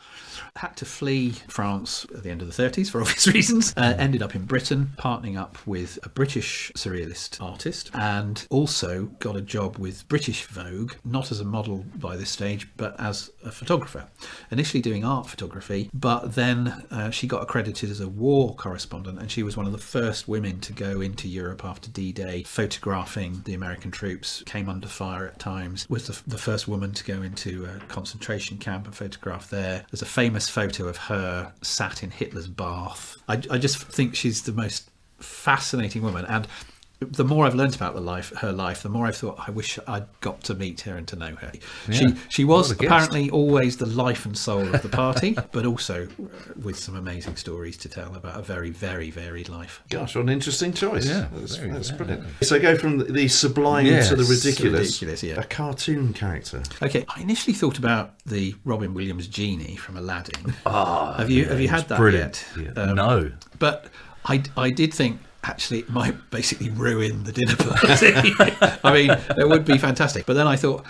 Had to flee France at the end of the 30s for obvious reasons, ended up in Britain partnering up with a British surrealist artist, and also got a job with British Vogue, not as a model by this stage but as a photographer, initially doing art photography, but then she got accredited as a war correspondent, and she was one of the first women to go into Europe after D-Day photographing the American troops, came under fire at times, was the first woman to go into a concentration camp and photograph there. There's a famous photo of her sat in Hitler's bath. I just think she's the most fascinating woman, and the more I've learnt about her life, the more I've thought I wish I'd got to meet her and to know her. Yeah. She was apparently always the life and soul of the party, but also with some amazing stories to tell about a very, very varied life. Gosh, what an interesting choice. Yeah, that's brilliant. So go from the sublime to the ridiculous. Yeah. A cartoon character. Okay, I initially thought about the Robin Williams genie from Aladdin. Have you had that brilliant. yet? Yeah. No. But I did think, actually, it might basically ruin the dinner party. I mean, it would be fantastic. But then I thought,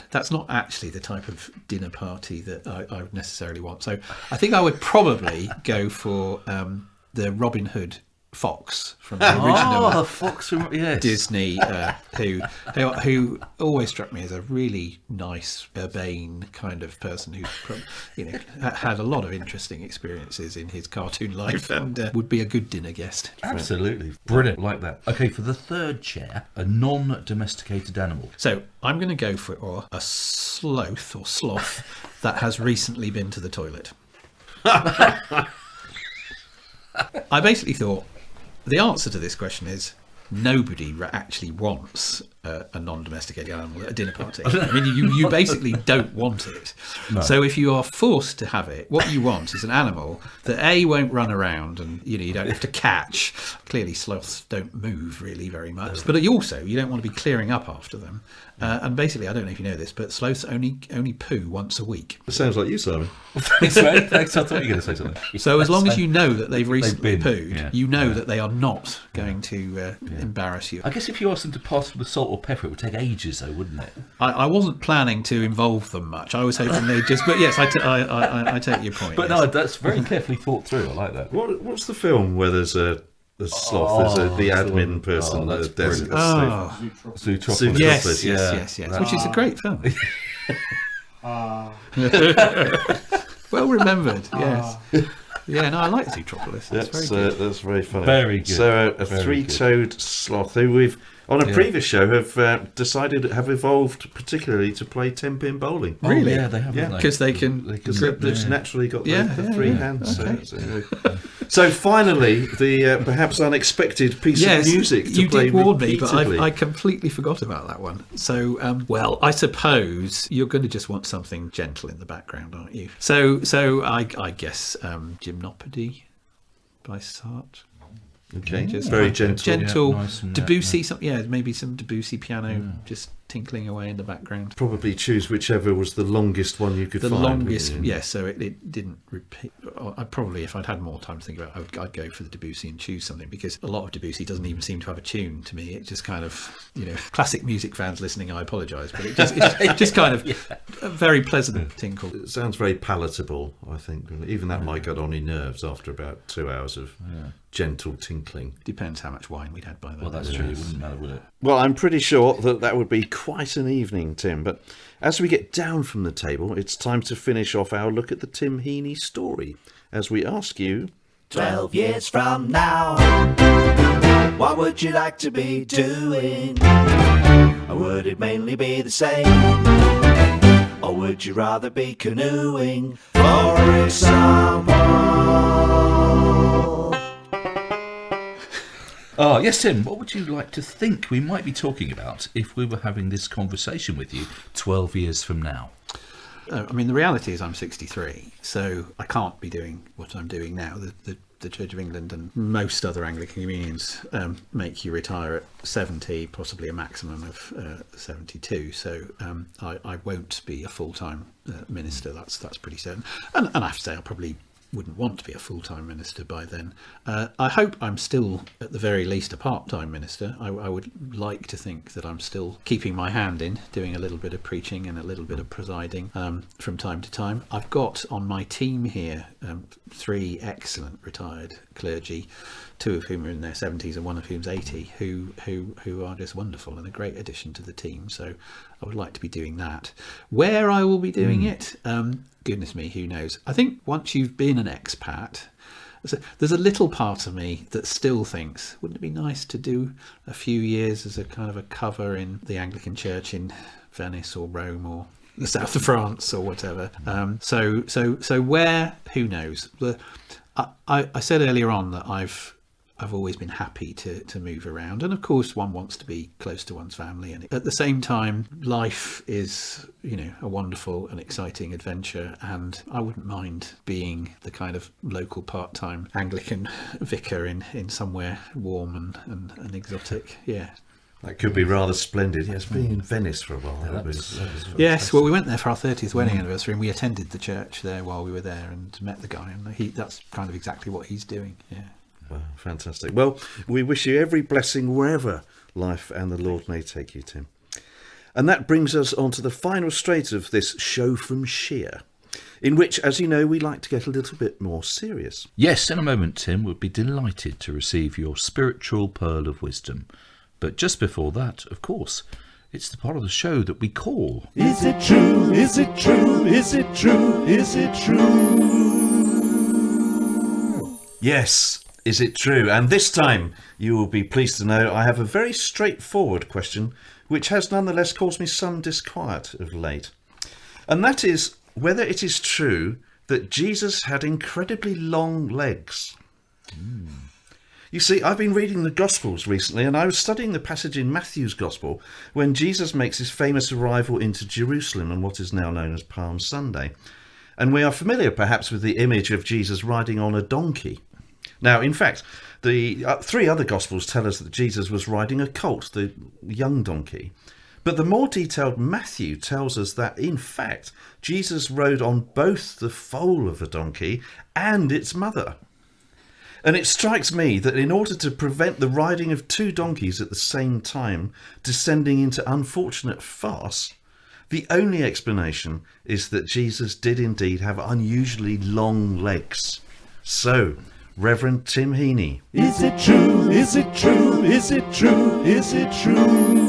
that's not actually the type of dinner party that I would necessarily want. So I think I would probably go for the Robin Hood fox from the original fox from Disney, who always struck me as a really nice, urbane kind of person who, had a lot of interesting experiences in his cartoon life and would be a good dinner guest. Absolutely. Brilliant. Like that. Okay, for the third chair, a non-domesticated animal. So I'm going to go for a sloth or sloth that has recently been to the toilet. I basically thought the answer to this question is nobody actually wants a non-domesticated animal at a dinner party. I mean, you basically don't want it. No. So if you are forced to have it, what you want is an animal that A, won't run around and you don't have to catch. Clearly sloths don't move really very much, but you don't want to be clearing up after them. And basically, I don't know if you know this, but sloths only poo once a week. It sounds like you, Simon. Thanks, mate. Thanks. I thought you were going to say something. So as long as you know that they've recently been, pooed, yeah. you know that they are not going to embarrass you. I guess if you asked them to pass with salt or pepper, it would take ages, though, wouldn't it? I wasn't planning to involve them much. I was hoping they'd just... But yes, I take your point. But yes. no, that's very carefully thought through. I like that. What's the film where there's a sloth? There's the admin person. that's there's brilliant. Zootropolis. Yes. Which is a great film. Well remembered, yes. Yeah, no, I like Zootropolis. That's very funny. Very good. So a Very three-toed sloth who we've on a previous show have evolved particularly to play 10-pin bowling. Oh, Really? yeah, they have. Yeah. Because they can Because grip they've the... naturally got Yeah, the yeah, three yeah. hands. Okay. So finally, the perhaps unexpected piece of music to you play did warn me, but repeatedly. I completely forgot about that one. So, well, I suppose you're going to just want something gentle in the background, aren't you? So I guess Gymnopédie by Sartre. Okay, Just very like a gentle. nice and, Debussy, maybe some Debussy piano just tinkling away in the background. Probably choose whichever was the longest one you could The find. longest, wouldn't you? yes. So it didn't repeat. I probably, if I'd had more time to think about it, I'd go for the Debussy and choose something, because a lot of Debussy doesn't even seem to have a tune to me. It just kind of, classic music fans listening, I apologise, but it just kind of a very pleasant tinkle. It sounds very palatable, I think. Even that might get on your nerves after about 2 hours of gentle tinkling. Depends how much wine we'd had by then. Well, that's true. It wouldn't matter, would it? Well, I'm pretty sure that would be quite an evening, Tim. But as we get down from the table, it's time to finish off our look at the Tim Heaney story, as we ask you... 12 years from now, what would you like to be doing? Or would it mainly be the same? Or would you rather be canoeing, for example? Oh, yes, Tim, what would you like to think we might be talking about if we were having this conversation with you 12 years from now? I mean, the reality is I'm 63, so I can't be doing what I'm doing now. The Church of England and most other Anglican communions make you retire at 70, possibly a maximum of 72. So I won't be a full-time minister. That's pretty certain. And I have to say, I probably wouldn't want to be a full-time minister by then. I hope I'm still, at the very least, a part-time minister. I would like to think that I'm still keeping my hand in, doing a little bit of preaching and a little bit of presiding from time to time. I've got on my team here 3 excellent retired clergy, 2 of whom are in their 70s and 1 of whom's 80, who are just wonderful and a great addition to the team. So I would like to be doing that. Where I will be doing it, goodness me, who knows? I think once you've been an expat, there's a little part of me that still thinks, wouldn't it be nice to do a few years as a kind of a cover in the Anglican Church in Venice or Rome or the south of France or whatever. So where, who knows? I said earlier on that I've always been happy to move around, and of course one wants to be close to one's family, and at the same time life is a wonderful and exciting adventure, and I wouldn't mind being the kind of local part-time Anglican vicar in somewhere warm and exotic. That could be rather splendid. Yes, being in Venice for a while. Yes, well, we went there for our 30th wedding anniversary, and we attended the church there while we were there and met the guy, and that's kind of exactly what he's doing. Wow, fantastic. Well, we wish you every blessing wherever life and the Lord may take you, Tim. And that brings us on to the final straight of this show from Shear, in which, as you know, we like to get a little bit more serious. Yes, in a moment, Tim, we'll be delighted to receive your spiritual pearl of wisdom. But just before that, of course, it's the part of the show that we call... Is it true? Is it true? Is it true? Is it true? Yes, is it true? And this time, you will be pleased to know I have a very straightforward question, which has nonetheless caused me some disquiet of late. And that is whether it is true that Jesus had incredibly long legs. You see, I've been reading the Gospels recently, and I was studying the passage in Matthew's Gospel when Jesus makes his famous arrival into Jerusalem on what is now known as Palm Sunday. And we are familiar perhaps with the image of Jesus riding on a donkey. Now, in fact, the 3 other Gospels tell us that Jesus was riding a colt, the young donkey. But the more detailed Matthew tells us that, in fact, Jesus rode on both the foal of a donkey and its mother. And it strikes me that in order to prevent the riding of 2 donkeys at the same time descending into unfortunate farce, the only explanation is that Jesus did indeed have unusually long legs. So, Reverend Tim Heaney. Is it true? Is it true? Is it true? Is it true?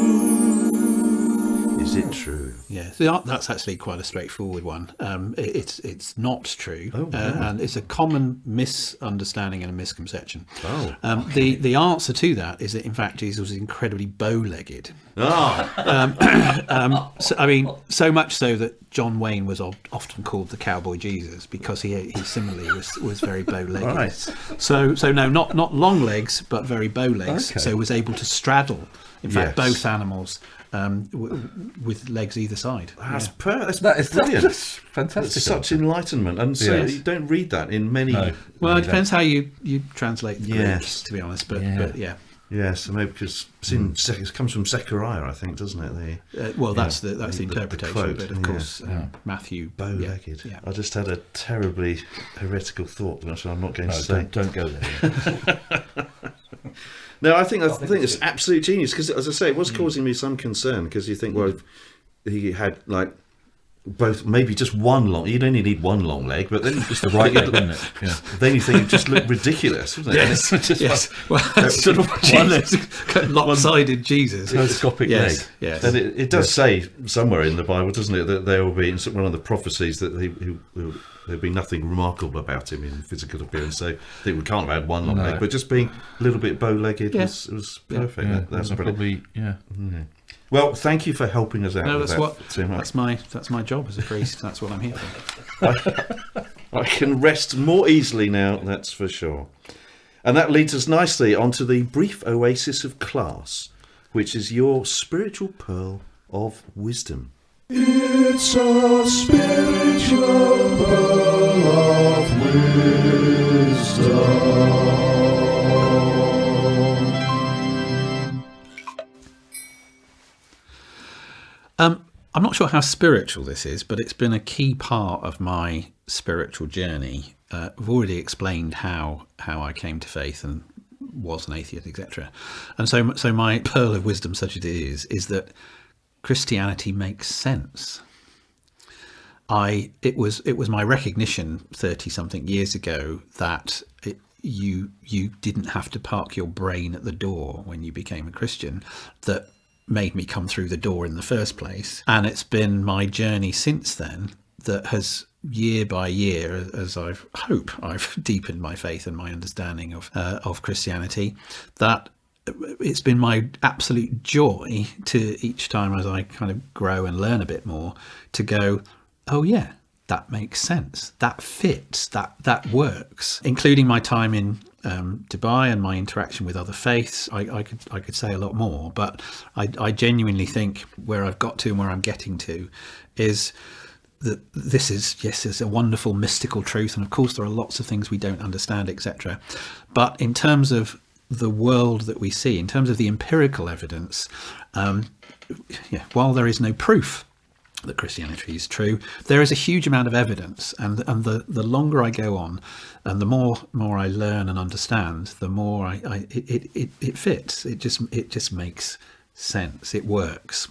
Is it true? Yeah, that's actually quite a straightforward one. It's not true, and it's a common misunderstanding and a misconception. The answer to that is that in fact Jesus was incredibly bow-legged. So much so that John Wayne was often called the Cowboy Jesus because he similarly was very bow-legged. Right. So no, not long legs, but very bow legs. Okay. So was able to straddle, in fact, Yes. both animals. With legs either side. That's brilliant. That's fantastic. It's such enlightenment, and so Yes. you don't read that in many. No. Well, it depends how you translate the Yes. Greek, to be honest. But yeah. Yes, maybe because it comes from Zechariah, I think, doesn't it? That's the interpretation. quote, But of course, Matthew. Bow-legged. Yeah. I just had a terribly heretical thought, which I'm not going to say. Don't go there. No, I think it's absolute genius because, as I say, it was causing me some concern because you think, well, if he had like both, maybe just one long. You'd only need one long leg, but then just The right leg, wouldn't it? Yeah. then you think it just looked ridiculous, wouldn't it? Yes. Well, that's sort of lopsided Jesus. Telescopic Yes. leg. Yes. And it does say somewhere in the Bible, doesn't it, that there will be in one of the prophecies that there'll be nothing remarkable about him in physical appearance. So I think we can't have had one long leg, but just being a little bit bow-legged was perfect. Yeah, That's brilliant. probably, yeah. Well, thank you for helping us out. No, with that's Tim. that's my job as a priest. That's what I'm here for. I can rest more easily now, that's for sure. And that leads us nicely onto the brief oasis of class, which is your spiritual pearl of wisdom. It's a spiritual pearl of wisdom. I'm not sure how spiritual this is, but it's been a key part of my spiritual journey. I've already explained how I came to faith and was an atheist, etc. And so my pearl of wisdom, such as it is that Christianity makes sense. It was my recognition 30-something years ago that you didn't have to park your brain at the door when you became a Christian that made me come through the door in the first place. And it's been my journey since then that has, year by year, as I've deepened my faith and my understanding of Christianity, that it's been my absolute joy to each time as I kind of grow and learn a bit more to go, oh yeah, that makes sense, that fits, that works, including my time in Dubai and my interaction with other faiths. I could say a lot more, but I genuinely think where I've got to and where I'm getting to is that this is a wonderful mystical truth, and of course there are lots of things we don't understand, etc. But in terms of the world that we see, in terms of the empirical evidence, while there is no proof that Christianity is true, there is a huge amount of evidence, and the longer I go on and the more I learn and understand, the more it fits. It just makes sense. It works.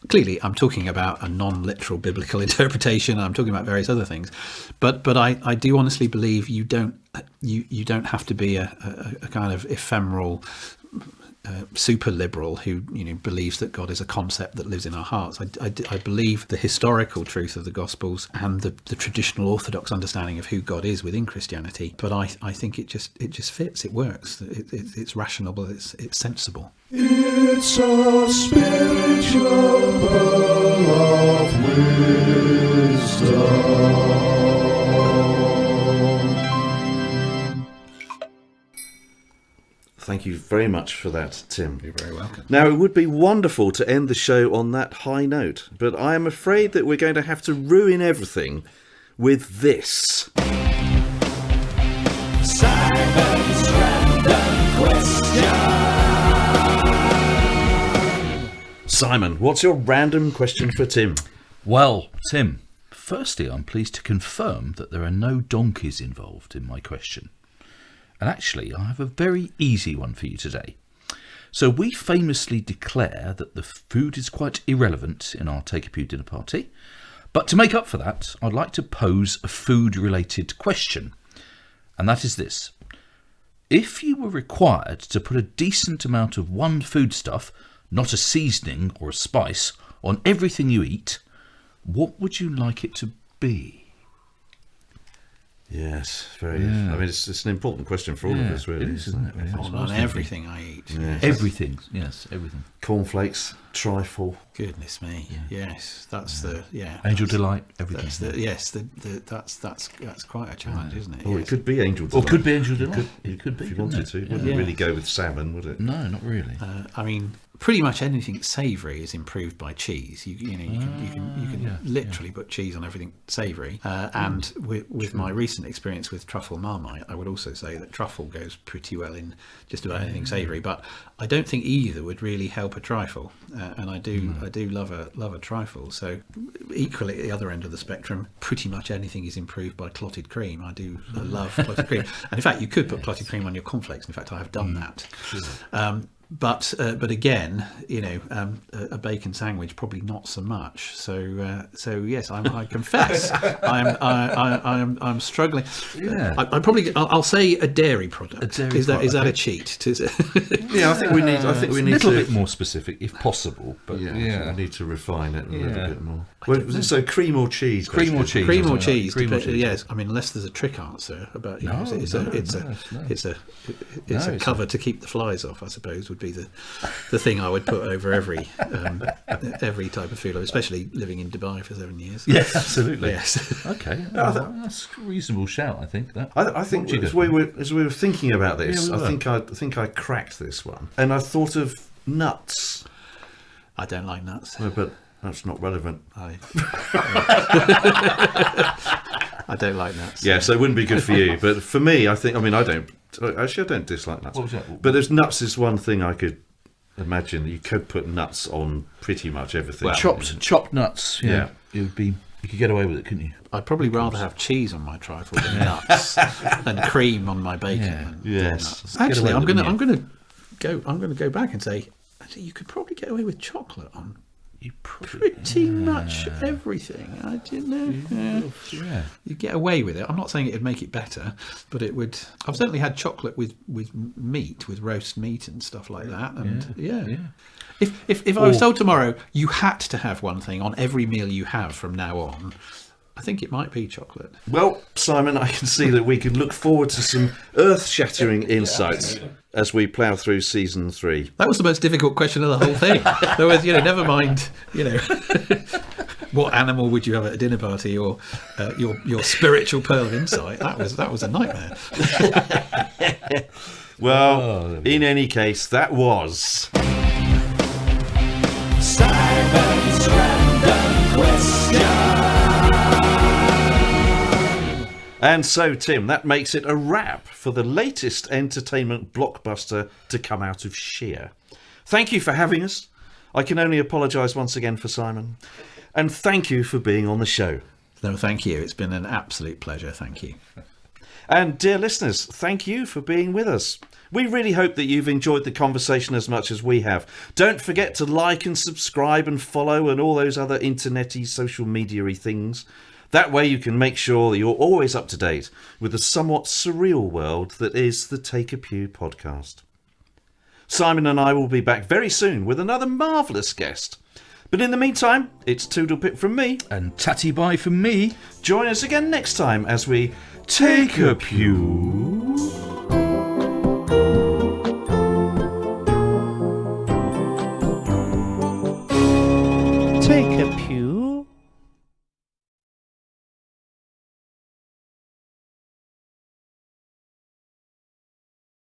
Clearly I'm talking about a non-literal biblical interpretation, I'm talking about various other things, but I do honestly believe you don't have to be a kind of ephemeral super liberal who believes that God is a concept that lives in our hearts. I believe the historical truth of the Gospels and the traditional Orthodox understanding of who God is within Christianity, but I think it just fits. It works. It's rational. It's sensible. It's a spiritual pearl of wisdom. very much for that, Tim. You're very welcome. Now, it would be wonderful to end the show on that high note, but I am afraid that we're going to have to ruin everything with this. Simon's random question. Simon, what's your random question for Tim? Well, Tim, firstly, I'm pleased to confirm that there are no donkeys involved in my question. And actually, I have a very easy one for you today. So we famously declare that the food is quite irrelevant in our Take a Pew dinner party. But to make up for that, I'd like to pose a food-related question. And that is this. If you were required to put a decent amount of one foodstuff, not a seasoning or a spice, on everything you eat, what would you like it to be? Yes, very. I mean, it's an important question for all of us, really. It is, isn't it? Really? On everything I eat. Yes. Everything, yes, everything. Cornflakes, trifle. Goodness me. Yes, that's the Angel delight, everything. That's quite a challenge, isn't it? Or Yes. it could be angel Or delight. could be angel delight. It could be, if you couldn't wanted it? to. It wouldn't really go with salmon, would it? No, not really. I mean, pretty much anything savoury is improved by cheese. You can literally put cheese on everything savoury. And with my recent experience with truffle marmite, I would also say that truffle goes pretty well in just about anything savoury. But I don't think either would really help a trifle. And I do love a trifle. So equally at the other end of the spectrum, pretty much anything is improved by clotted cream. I do love clotted cream. And in fact, you could put clotted cream on your cornflakes. In fact, I have done that. But again, a bacon sandwich probably not so much. So yes, I confess I'm struggling. Yeah. I'll say a dairy product. Is that a cheat? Yeah, I think we need. A little bit more specific, if possible. But we need to refine it a little bit more. Well, so cream or cheese? Cream or cheese. Cream or cheese. Cream or cheese. Yes, I mean unless there's a trick answer about it's a cover to keep the flies off. I suppose would be the thing I would put over every type of food, especially living in Dubai for 7 years. Yes, absolutely. Yes. Okay, that's a reasonable shout. I think that. I think as we were thinking about this, I think I cracked this one, and I thought of nuts. I don't like nuts. Well, but that's not relevant. I don't like nuts. Yeah, so it wouldn't be good for you. But for me, I don't dislike nuts. What was that? But there's nuts is one thing I could imagine that you could put nuts on pretty much everything. Well, chopped nuts. Yeah, it would be. You could get away with it, couldn't you? I'd probably rather have cheese on my trifle than nuts, and cream on my bacon. Yes. Actually, I'm going to go back and say, actually, you could probably get away with chocolate on pretty much everything. I don't know. Yeah. You get away with it. I'm not saying it'd make it better, but it would. I've certainly had chocolate with meat, with roast meat and stuff like that. And yeah. If I was told tomorrow you had to have one thing on every meal you have from now on, I think it might be chocolate. Well, Simon, I can see that we can look forward to some earth-shattering insights as we plough through season 3. That was the most difficult question of the whole thing. There was, never mind, what animal would you have at a dinner party, or your spiritual pearl of insight. That was a nightmare. Well, in any case, that was Simon's random question. And so, Tim, that makes it a wrap for the latest entertainment blockbuster to come out of Sheer. Thank you for having us. I can only apologise once again for Simon. And thank you for being on the show. No, thank you. It's been an absolute pleasure. Thank you. And dear listeners, thank you for being with us. We really hope that you've enjoyed the conversation as much as we have. Don't forget to like and subscribe and follow and all those other internet-y, social media-y things. That way you can make sure that you're always up to date with the somewhat surreal world that is the Take a Pew podcast. Simon and I will be back very soon with another marvellous guest. But in the meantime, it's Toodle Pip from me. And tatty bye from me. Join us again next time as we Take a Pew. Take a pew.